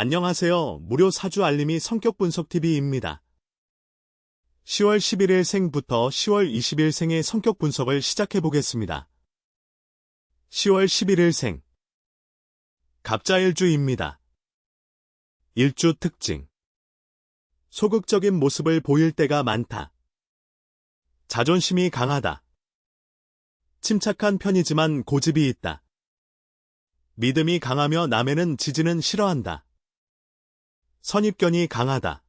안녕하세요. 무료 사주 알림이 성격분석TV입니다. 10월 11일생부터 10월 20일생의 성격 분석을 시작해 보겠습니다. 10월 11일생 갑자일주입니다. 일주 특징 소극적인 모습을 보일 때가 많다. 자존심이 강하다. 침착한 편이지만 고집이 있다. 믿음이 강하며 남에는 지지는 싫어한다. 선입견이 강하다.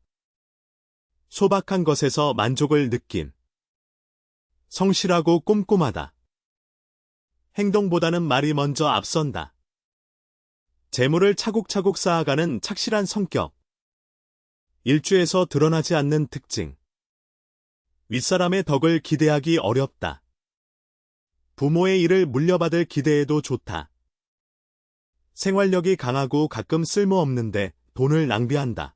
소박한 것에서 만족을 느낌. 성실하고 꼼꼼하다. 행동보다는 말이 먼저 앞선다. 재물을 차곡차곡 쌓아가는 착실한 성격. 일주에서 드러나지 않는 특징. 윗사람의 덕을 기대하기 어렵다. 부모의 일을 물려받을 기대에도 좋다. 생활력이 강하고 가끔 쓸모없는데 돈을 낭비한다.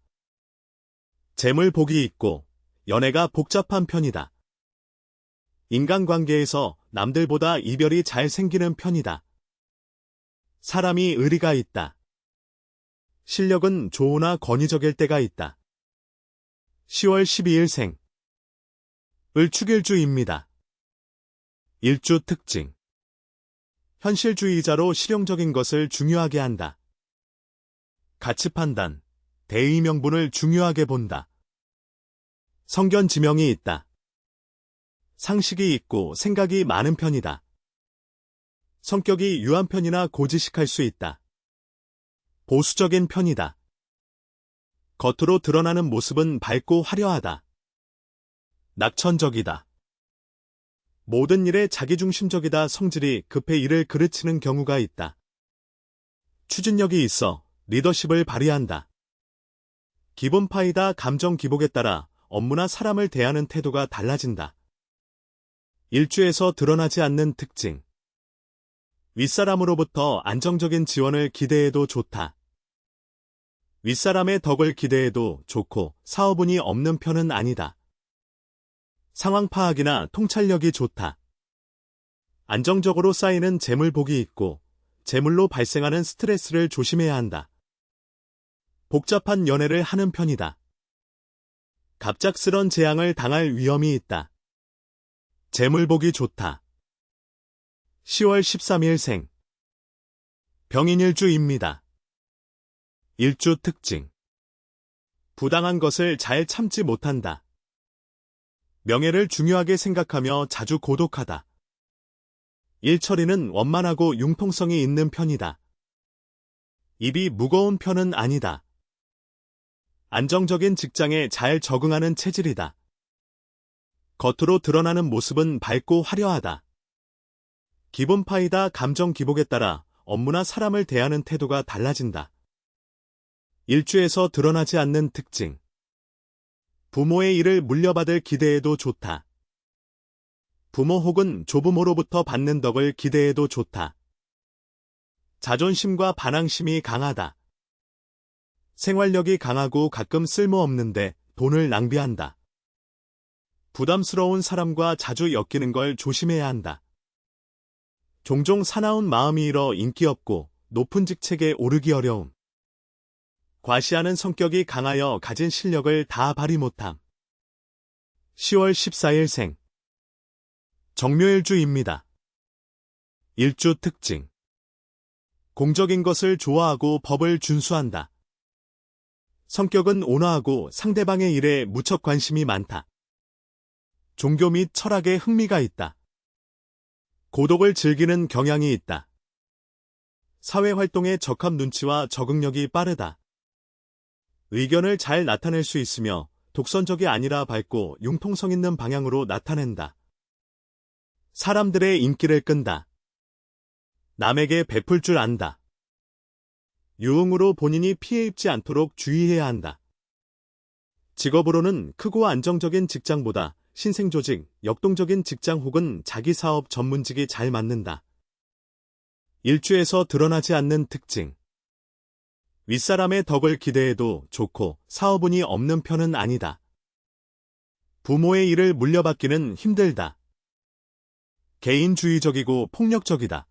재물 복이 있고 연애가 복잡한 편이다. 인간관계에서 남들보다 이별이 잘 생기는 편이다. 사람이 의리가 있다. 실력은 좋으나 권위적일 때가 있다. 10월 12일생 을축일주입니다. 일주 특징 현실주의자로 실용적인 것을 중요하게 한다. 가치 판단, 대의 명분을 중요하게 본다. 성견지명이 있다. 상식이 있고 생각이 많은 편이다. 성격이 유한 편이나 고지식할 수 있다. 보수적인 편이다. 겉으로 드러나는 모습은 밝고 화려하다. 낙천적이다. 모든 일에 자기중심적이다. 성질이 급해 일을 그르치는 경우가 있다. 추진력이 있어 리더십을 발휘한다. 기본파이다. 감정 기복에 따라 업무나 사람을 대하는 태도가 달라진다. 일주에서 드러나지 않는 특징. 윗사람으로부터 안정적인 지원을 기대해도 좋다. 윗사람의 덕을 기대해도 좋고 사업운이 없는 편은 아니다. 상황 파악이나 통찰력이 좋다. 안정적으로 쌓이는 재물복이 있고 재물로 발생하는 스트레스를 조심해야 한다. 복잡한 연애를 하는 편이다. 갑작스런 재앙을 당할 위험이 있다. 재물복이 좋다. 10월 13일생 병인일주입니다. 일주 특징 부당한 것을 잘 참지 못한다. 명예를 중요하게 생각하며 자주 고독하다. 일처리는 원만하고 융통성이 있는 편이다. 입이 무거운 편은 아니다. 안정적인 직장에 잘 적응하는 체질이다. 겉으로 드러나는 모습은 밝고 화려하다. 기본파이다. 감정 기복에 따라 업무나 사람을 대하는 태도가 달라진다. 일주에서 드러나지 않는 특징. 부모의 일을 물려받을 기대해도 좋다. 부모 혹은 조부모로부터 받는 덕을 기대해도 좋다. 자존심과 반항심이 강하다. 생활력이 강하고 가끔 쓸모없는데 돈을 낭비한다. 부담스러운 사람과 자주 엮이는 걸 조심해야 한다. 종종 사나운 마음이 일어 인기 없고 높은 직책에 오르기 어려움. 과시하는 성격이 강하여 가진 실력을 다 발휘 못함. 10월 14일생 정묘일주입니다. 일주 특징 공적인 것을 좋아하고 법을 준수한다. 성격은 온화하고 상대방의 일에 무척 관심이 많다. 종교 및 철학에 흥미가 있다. 고독을 즐기는 경향이 있다. 사회활동에 적합 눈치와 적응력이 빠르다. 의견을 잘 나타낼 수 있으며 독선적이 아니라 밝고 융통성 있는 방향으로 나타낸다. 사람들의 인기를 끈다. 남에게 베풀 줄 안다. 유흥으로 본인이 피해 입지 않도록 주의해야 한다. 직업으로는 크고 안정적인 직장보다 신생조직, 역동적인 직장 혹은 자기 사업 전문직이 잘 맞는다. 일주에서 드러나지 않는 특징. 윗사람의 덕을 기대해도 좋고 사업운이 없는 편은 아니다. 부모의 일을 물려받기는 힘들다. 개인주의적이고 폭력적이다.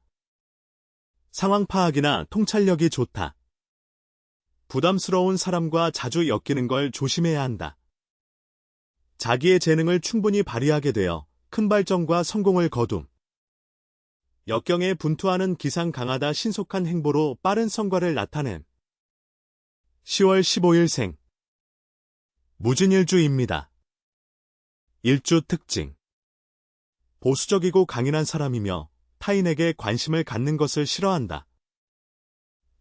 상황 파악이나 통찰력이 좋다. 부담스러운 사람과 자주 엮이는 걸 조심해야 한다. 자기의 재능을 충분히 발휘하게 되어 큰 발전과 성공을 거둠. 역경에 분투하는 기상 강하다 신속한 행보로 빠른 성과를 나타냄. 10월 15일생. 무진일주입니다. 일주 특징. 보수적이고 강인한 사람이며 타인에게 관심을 갖는 것을 싫어한다.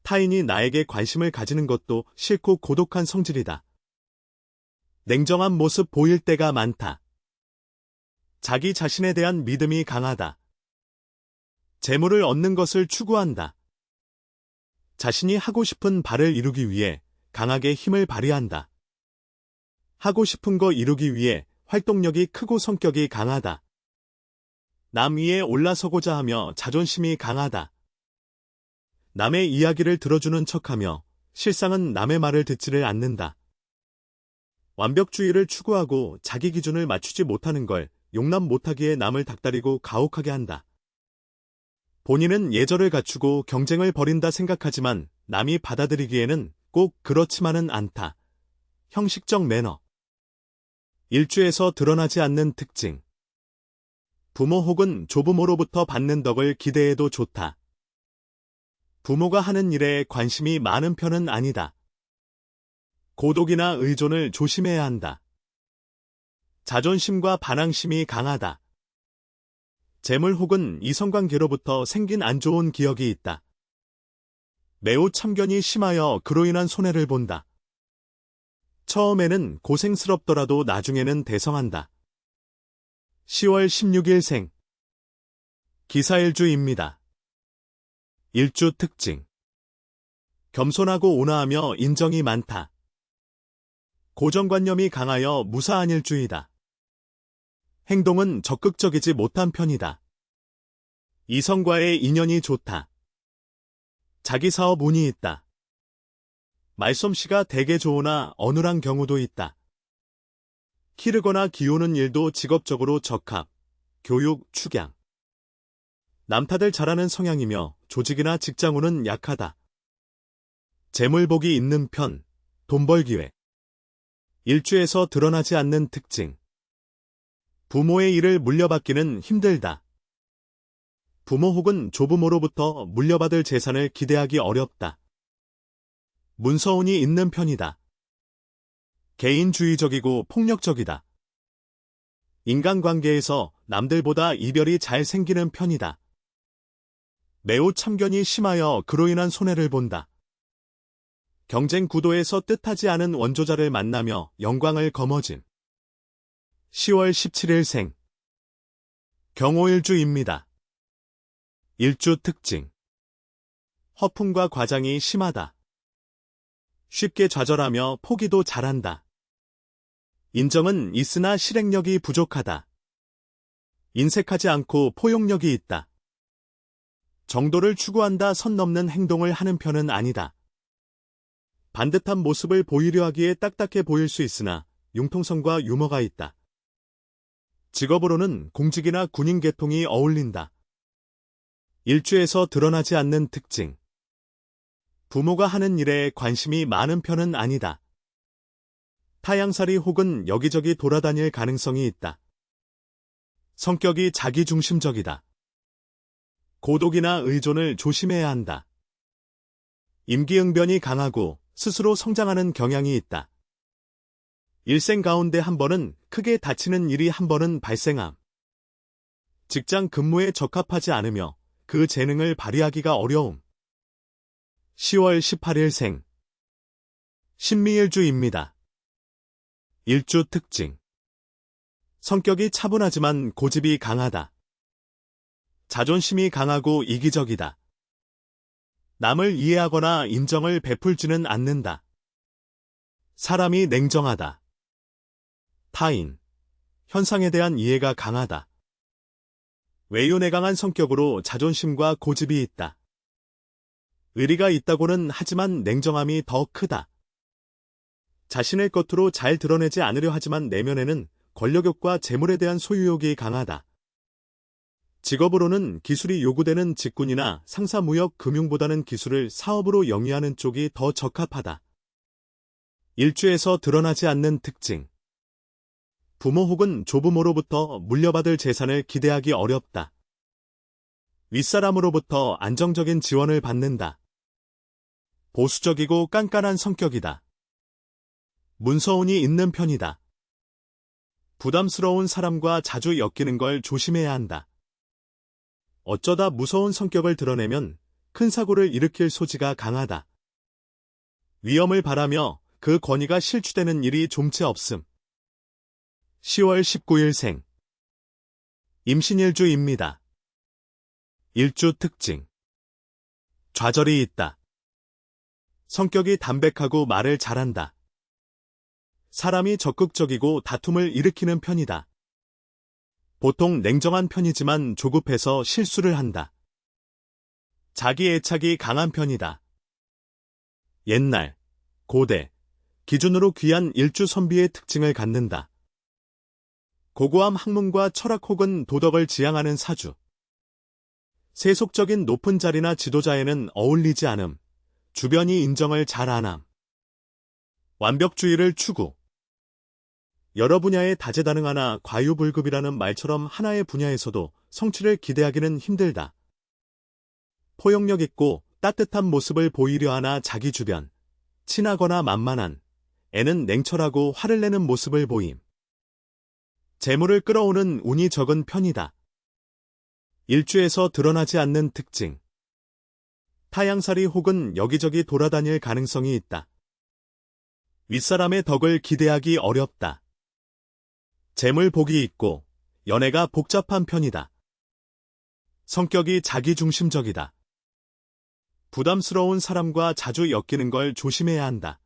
타인이 나에게 관심을 가지는 것도 싫고 고독한 성질이다. 냉정한 모습 보일 때가 많다. 자기 자신에 대한 믿음이 강하다. 재물을 얻는 것을 추구한다. 자신이 하고 싶은 바를 이루기 위해 강하게 힘을 발휘한다. 하고 싶은 거 이루기 위해 활동력이 크고 성격이 강하다. 남 위에 올라서고자 하며 자존심이 강하다. 남의 이야기를 들어주는 척하며 실상은 남의 말을 듣지를 않는다. 완벽주의를 추구하고 자기 기준을 맞추지 못하는 걸 용납 못하기에 남을 닥달이고 가혹하게 한다. 본인은 예절을 갖추고 경쟁을 벌인다 생각하지만 남이 받아들이기에는 꼭 그렇지만은 않다. 형식적 매너. 일주에서 드러나지 않는 특징. 부모 혹은 조부모로부터 받는 덕을 기대해도 좋다. 부모가 하는 일에 관심이 많은 편은 아니다. 고독이나 의존을 조심해야 한다. 자존심과 반항심이 강하다. 재물 혹은 이성관계로부터 생긴 안 좋은 기억이 있다. 매우 참견이 심하여 그로 인한 손해를 본다. 처음에는 고생스럽더라도 나중에는 대성한다. 10월 16일생. 기사일주입니다. 일주 특징. 겸손하고 온화하며 인정이 많다. 고정관념이 강하여 무사한 일주이다. 행동은 적극적이지 못한 편이다. 이성과의 인연이 좋다. 자기 사업 운이 있다. 말솜씨가 되게 좋으나 어눌한 경우도 있다. 기르거나 기우는 일도 직업적으로 적합, 교육, 축양. 남 탓을 잘하는 성향이며 조직이나 직장운은 약하다. 재물복이 있는 편, 돈벌 기회. 일주에서 드러나지 않는 특징. 부모의 일을 물려받기는 힘들다. 부모 혹은 조부모로부터 물려받을 재산을 기대하기 어렵다. 문서운이 있는 편이다. 개인주의적이고 폭력적이다. 인간관계에서 남들보다 이별이 잘 생기는 편이다. 매우 참견이 심하여 그로 인한 손해를 본다. 경쟁 구도에서 뜻하지 않은 원조자를 만나며 영광을 거머쥔. 10월 17일생. 경호일주입니다. 일주 특징. 허풍과 과장이 심하다. 쉽게 좌절하며 포기도 잘한다. 인정은 있으나 실행력이 부족하다. 인색하지 않고 포용력이 있다. 정도를 추구한다 선 넘는 행동을 하는 편은 아니다. 반듯한 모습을 보이려 하기에 딱딱해 보일 수 있으나 융통성과 유머가 있다. 직업으로는 공직이나 군인 계통이 어울린다. 일주에서 드러나지 않는 특징. 부모가 하는 일에 관심이 많은 편은 아니다. 타향살이 혹은 여기저기 돌아다닐 가능성이 있다. 성격이 자기중심적이다. 고독이나 의존을 조심해야 한다. 임기응변이 강하고 스스로 성장하는 경향이 있다. 일생 가운데 한 번은 크게 다치는 일이 한 번은 발생함. 직장 근무에 적합하지 않으며 그 재능을 발휘하기가 어려움. 10월 18일생. 신미일주입니다. 일주 특징. 성격이 차분하지만 고집이 강하다. 자존심이 강하고 이기적이다. 남을 이해하거나 인정을 베풀지는 않는다. 사람이 냉정하다. 타인, 현상에 대한 이해가 강하다. 외연에 강한 성격으로 자존심과 고집이 있다. 의리가 있다고는 하지만 냉정함이 더 크다. 자신을 겉으로 잘 드러내지 않으려 하지만 내면에는 권력욕과 재물에 대한 소유욕이 강하다. 직업으로는 기술이 요구되는 직군이나 상사무역 금융보다는 기술을 사업으로 영위하는 쪽이 더 적합하다. 일주에서 드러나지 않는 특징. 부모 혹은 조부모로부터 물려받을 재산을 기대하기 어렵다. 윗사람으로부터 안정적인 지원을 받는다. 보수적이고 깐깐한 성격이다. 문서운이 있는 편이다. 부담스러운 사람과 자주 엮이는 걸 조심해야 한다. 어쩌다 무서운 성격을 드러내면 큰 사고를 일으킬 소지가 강하다. 위험을 바라며 그 권위가 실추되는 일이 좀체 없음. 10월 19일생. 임신일주입니다. 일주 특징. 좌절이 있다. 성격이 담백하고 말을 잘한다. 사람이 적극적이고 다툼을 일으키는 편이다. 보통 냉정한 편이지만 조급해서 실수를 한다. 자기 애착이 강한 편이다. 옛날, 고대, 기준으로 귀한 일주 선비의 특징을 갖는다. 고고함 학문과 철학 혹은 도덕을 지향하는 사주. 세속적인 높은 자리나 지도자에는 어울리지 않음. 주변이 인정을 잘 안 함. 완벽주의를 추구. 여러 분야에 다재다능하나 과유불급이라는 말처럼 하나의 분야에서도 성취를 기대하기는 힘들다. 포용력 있고 따뜻한 모습을 보이려 하나 자기 주변, 친하거나 만만한, 애는 냉철하고 화를 내는 모습을 보임. 재물을 끌어오는 운이 적은 편이다. 일주에서 드러나지 않는 특징. 타향살이 혹은 여기저기 돌아다닐 가능성이 있다. 윗사람의 덕을 기대하기 어렵다. 재물 복이 있고 연애가 복잡한 편이다. 성격이 자기중심적이다. 부담스러운 사람과 자주 엮이는 걸 조심해야 한다.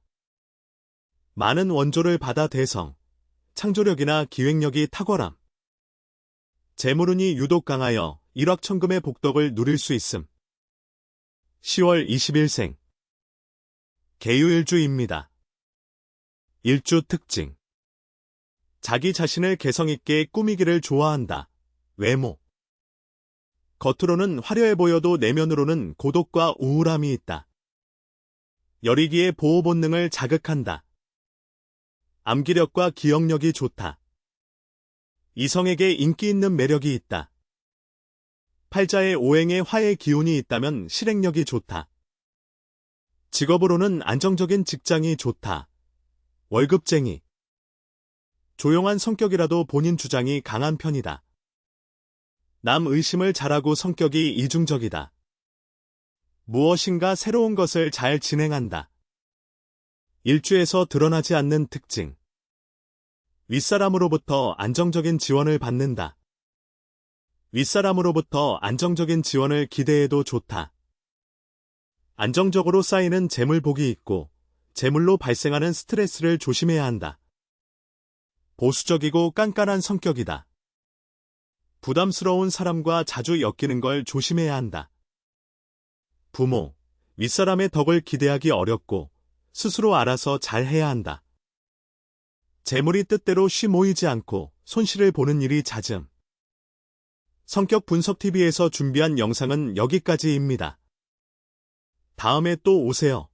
많은 원조를 받아 대성, 창조력이나 기획력이 탁월함. 재물운이 유독 강하여 일확천금의 복덕을 누릴 수 있음. 10월 20일생. 개유일주입니다. 일주 특징. 자기 자신을 개성있게 꾸미기를 좋아한다. 외모. 겉으로는 화려해 보여도 내면으로는 고독과 우울함이 있다. 여리기의 보호 본능을 자극한다. 암기력과 기억력이 좋다. 이성에게 인기 있는 매력이 있다. 팔자의 오행에 화의 기운이 있다면 실행력이 좋다. 직업으로는 안정적인 직장이 좋다. 월급쟁이. 조용한 성격이라도 본인 주장이 강한 편이다. 남 의심을 잘하고 성격이 이중적이다. 무엇인가 새로운 것을 잘 진행한다. 일주에서 드러나지 않는 특징. 윗사람으로부터 안정적인 지원을 받는다. 윗사람으로부터 안정적인 지원을 기대해도 좋다. 안정적으로 쌓이는 재물복이 있고 재물로 발생하는 스트레스를 조심해야 한다. 보수적이고 깐깐한 성격이다. 부담스러운 사람과 자주 엮이는 걸 조심해야 한다. 부모, 윗사람의 덕을 기대하기 어렵고 스스로 알아서 잘 해야 한다. 재물이 뜻대로 쉬 모이지 않고 손실을 보는 일이 잦음. 성격 분석TV에서 준비한 영상은 여기까지입니다. 다음에 또 오세요.